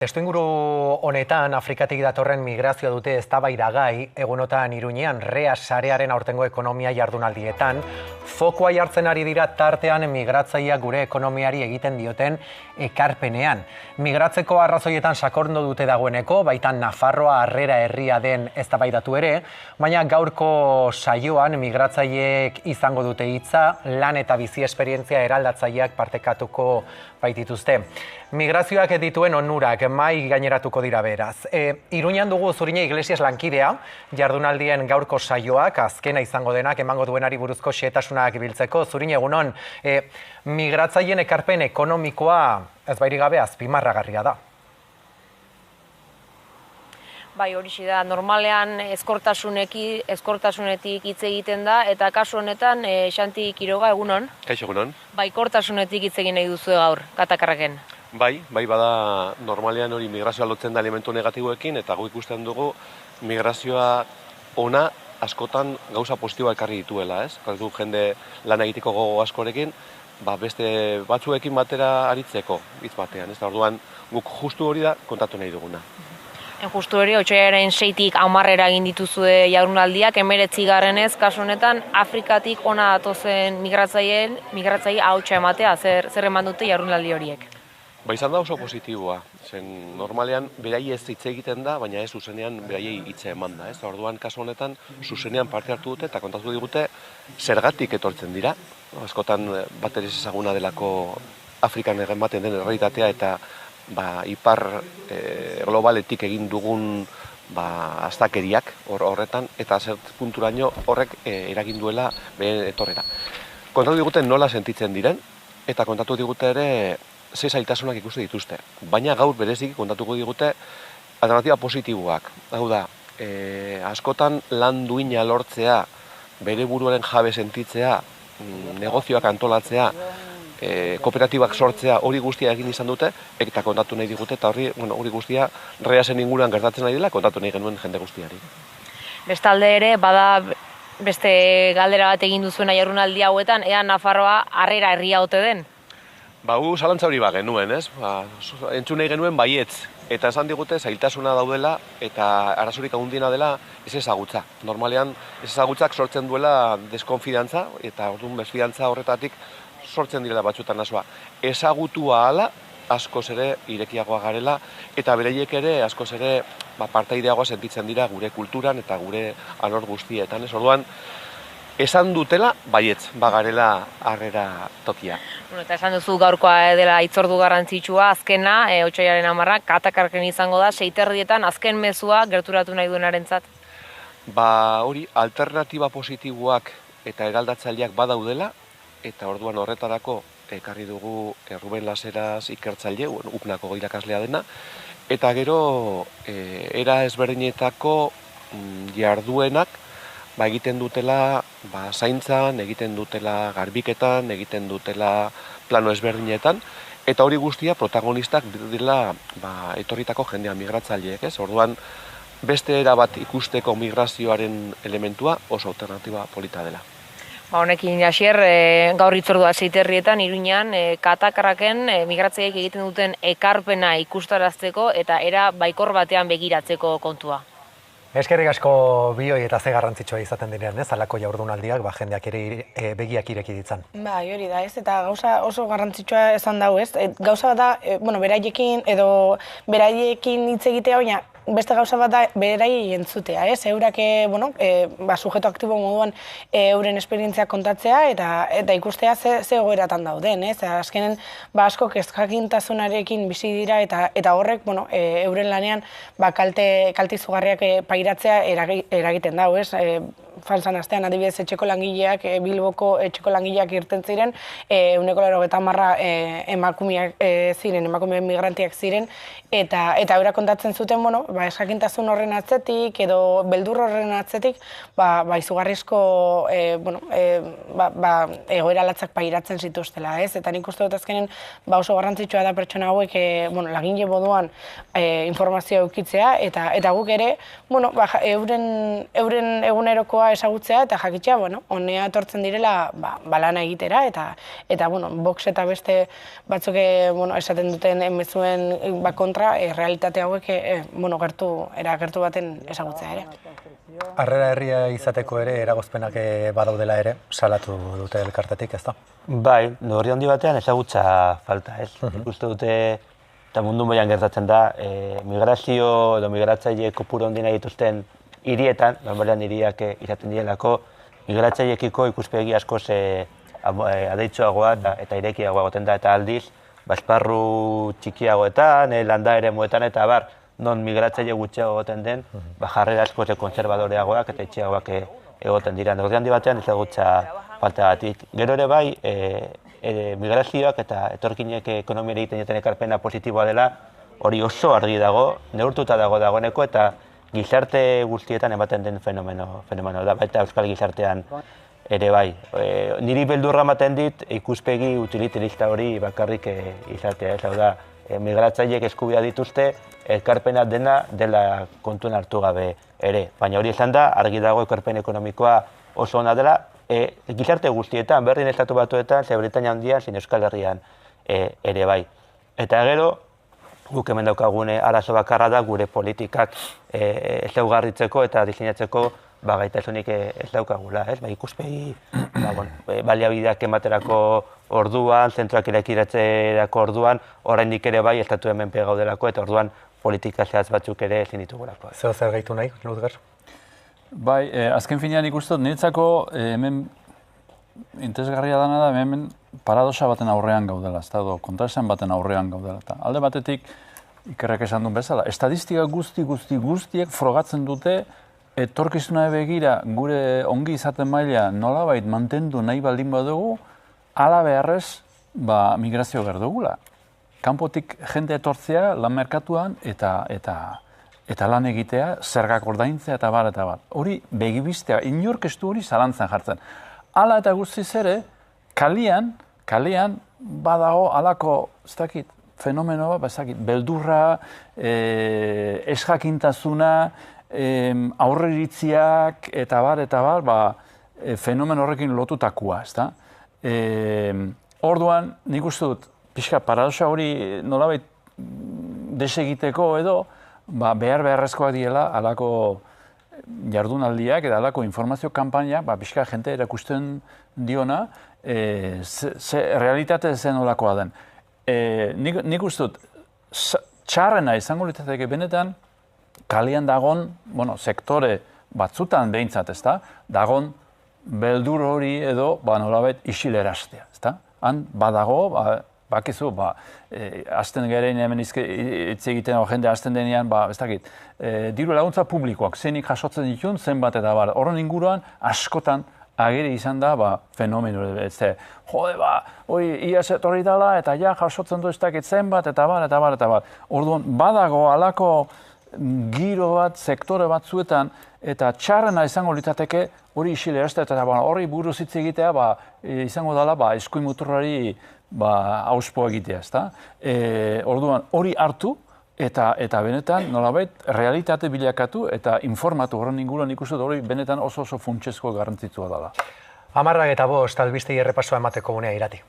Testuinguru honetan Afrikatik datorren migrazioa dute eztabaidagai, egunotan Iruñean REA sarearen aurtengo ekonomia jardunaldietan, fokoa jartzen ari dira tartean migratzaileak gure ekonomiari egiten dioten ekarpenean. Migratzeko arrazoietan sakondu dute dagoeneko, baitan Nafarroa harrera herria den eztabaidatu ere, baina gaurko saioan migratzaileek izango dute hitza, lan eta bizi esperientzia eraldatzaileak partekatuko baitituzte. Migrazioak dituen onurak mai gaineratuko dira beraz. Iruñean dugu Zurine Iglesias lankidea, jardunaldien gaurko saioak, azkena izango denak, emango duenari buruzko xehetasunak biltzeko. Zurine, egunon, migratzaileen ekarpen ekonomikoa ez bairik gabe azpimarragarria da. Bai, horixe da, normalean eskortasunetik hitz egiten da, eta kasu honetan, Xanti Quiroga, egunon? Kaixo, egunon. Baikortasunetik hitz egin nahi duzu gaur, Katakarraken. Bai bada normalean hori migrazioa lotzen da elementu negatiboekin, eta gu ikusten dugu migrazioa ona askotan gauza positiboa ekarri dituela, ez? Du jende lan egiteko gogo askorekin, beste batzuekin batera aritzeko hitz batean, ez? Orduan guk justu hori da kontatu nahi duguna. Justu hori, otsailaren 6-tik 10 egin dituzue jardunaldiak, 19. kasu honetan Afrikatik ona datozen migratzaile ahotsa ematea, zer eman dute jardunaldi horiek? Izan da oso positiboa, zen normalean beraiei ez hitz egiten da, baina ez zuzenean beraiei hitza eman da. Orduan kasu honetan zuzenean parte hartu dute eta kontatu digute zergatik etortzen dira. Askotan bateriz ezaguna delako Afrikan ematen den errealitatea eta ipar globaletik egin dugun astakeriak horretan eta zert punturaino horrek eragin duela beren etorrera. Kontatu digute nola sentitzen diren eta kontatu digute ere ze zailtasunak ikuste dituzte. Baina gaur bereziki kontatuko digute alternatiba positiboak. Hau da, askotan lan duina lortzea, bere buruaren jabe sentitzea, negozioak antolatzea, kooperatibak sortzea, hori guztia egin izan dute, eta kontatu nahi digute, eta hori guztia reasen inguruan gertatzen nahi dela, kontatu nahi genuen jende guztiari. Bestalde ere, bada beste galdera bat egin duzuena jardunaldi hauetan, ea Nafarroa harrera herria ote den? Gu zalantza hori genuen, ez? Entzun nahi genuen baietz, eta esan digute zailtasuna daudela eta arazorik handiena dela ez ezagutza. Normalean ez ezagutzak sortzen duela deskonfidantza eta orduan desfidantza horretatik sortzen direla batzuetan asoa. Ezagutua hala askoz ere irekiagoa garela eta beraiek ere askoz ere partaideagoa sentitzen dira gure kulturan eta gure alor guztietan, ez? Orduan esan dutela, baietz, bagarela harrera tokia. Eta esan duzu gaurkoa dela hitzordu garrantzitsua, azkena, otsailaren 10, Katakarraken izango da, 6:30 azken mezua gerturatu nahi duenarentzat. Hori, alternatiba positiboak eta eraldatzaileak badaudela, eta orduan horretarako ekarri dugu Ruben Laseras ikertzaile, UPNako irakaslea dena, eta gero era ezberdinetako jarduenak egiten dutela zaintzan, egiten dutela garbiketan, egiten dutela plano ezberdinetan, eta hori guztia protagonistak dira etorritako jendea migratzaileek, ez? Orduan beste era bat ikusteko migrazioaren elementua oso alternatiba polita dela. Honekin, Asier, gaur hitzordua 6:30 Iruñean, Katakarraken migratzaileek egiten duten ekarpena ikustarazteko eta era baikor batean begiratzeko kontua. Eskerrik asko bioi eta ze garrantzitsua izaten denean, ez? Halako jardunaldiak jendeak ere begiak ireki ditzan. Bai, hori da, ez? Eta gauza oso garrantzitsua esan dau, ez? Gauza da, beraiekin edo beraiekin hitz egitea, baina beste gauza bat da beraiei entzutea, ez? Eurak, sujeto aktibo moduan euren esperientzia kontatzea eta ikustea ze egoeratan dauden, ez? Azkenen, asko kezkakintasunarekin bizi dira eta horrek, euren lanean kalte izugarriak pairatzea eragiten dau, ez? Falsan astean, adibidez, etxeko langileak, Bilboko etxeko langileak irten ziren, 90% emakumeak ziren, emakume migrantiak ziren, eta eurak kontatzen zuten, eskakintasun horren atzetik edo beldur horren atzetik, izugarrizko egoera latzak pairatzen zituztela, ez? Eta nik uste dut azkenen oso garrantzitsua da pertsona hauek lagile moduan informazioa eukitzea, eta guk ere, euren egunerokoa kultura ezagutzea eta jakitzea, honea etortzen direla lana egitera eta Vox eta beste batzuk esaten duten mezuen kontra realitate hauek gertu baten ezagutzea ere. Harrera herria izateko ere eragozpenak badaudela ere, salatu dute elkartetik, ez da? Bai, neurri handi batean ezagutza falta, ez? Ikuste dute, eta mundu mailan gertatzen da, migrazio edo migratzaile kopuru handina dituzten hirietan, normalean hiriak izaten direlako, migratzaileekiko ikuspegi askoz adeitsuagoa eta irekiagoa goten da, eta aldiz, esparru txikiagoetan, landa eremuetan eta abar, non migratzaile gutxiago egoten den, jarrera askoz kontserbadoreagoak eta etxeagoak egoten dira. Neurri handi batean ezagutza faltagatik. Gero ere bai, migrazioak eta etorkinek ekonomiari egiten duten ekarpena positiboa dela, hori oso argi dago, neurtuta dagoeneko eta gizarte guztietan ematen den fenomeno da, baita euskal gizartean ere bai. Niri beldurra ematen dit ikuspegi utilitarista hori bakarrik izatea, ez hau da, migratzaileek eskubidea dituzte, ekarpena dela kontuan hartu gabe ere. Baina hori esan da, argi dago ekarpen ekonomikoa oso ona dela, gizarte guztietan, berdin estatu batuetan, Britainia handian, zein Euskal Herrian ere bai. Eta gero, guk hemen daukagune arazo bakarra da gure politikak ezaugarritzeko eta diseinatzeko gaitasunik ez daukagula, ez? Ikuspegi baliabideak ematerako orduan, zentroak irekitzerako orduan, oraindik ere bai estatu menpe gaudelako eta orduan politika zehatz batzuk ere ezin ditugulako. Zeo zer gehitu nahi, Ludger? Bai, azken finean ikusten dut, niretzako hemen interesgarria dena da, hemen paradoxa baten aurrean gaudela, ez da, kontraesan baten aurrean gaudela. Alde batetik, ikerrek esan duen bezala, estadistika guztiek frogatzen dute etorkizuna begira gure ongi izaten maila nolabait mantendu nahi baldin badugu, hala beharrez migrazio behar dugula. Kanpotik jende etortzea lan merkatuan eta lan egitea, zergak ordaintzea eta bar. Hori begibistea, inork ez du hori zalantzan jartzen. Hala eta guztiz ere, kalean badago halako, ez dakit, fenomeno bat, ez dakit, beldurra, esjakintasuna, aurreritziak eta bar, fenomen horrekin lotutakoa, ez da? Orduan, nik uste dut, pixka paradoxa hori nolabait desegiteko edo, beharrezkoak diela halako jardunaldiak eta halako informazio kanpaina, pixka jente erakusten diona, realitate zen olakoa den. Nik uste dut, txarrena izango litzateke benetan, kalean dagon, sektore batzutan behintzat, ez da, dagon beldur hori edo, nolabait isileraztea, ez da? Han badago, bakizu, azten gerein hemen hitz egiten jende azten denean, ez dakit, diru laguntza publikoak, zenik jasotzen ditun, zenbat eta bar. Horren inguruan, askotan ageri izan da, fenomeno, iaz etorri dela, eta ja jasotzen du ez dakit zenbat, eta bar. Orduan, badago halako giro bat, sektore batzuetan, eta txarrena izango litzateke hori isileraztea, eta horri buruz hitz egitea, izango dela, eskuin muturrari auspo egitea, ezta? Orduan, hori hartu, eta benetan, nolabait, realitate bilakatu, eta informatu horren inguruan ikusten hori benetan oso funtsezko garrantzitsua dela. 10:05 albistegi errepasoa emateko unea Irati.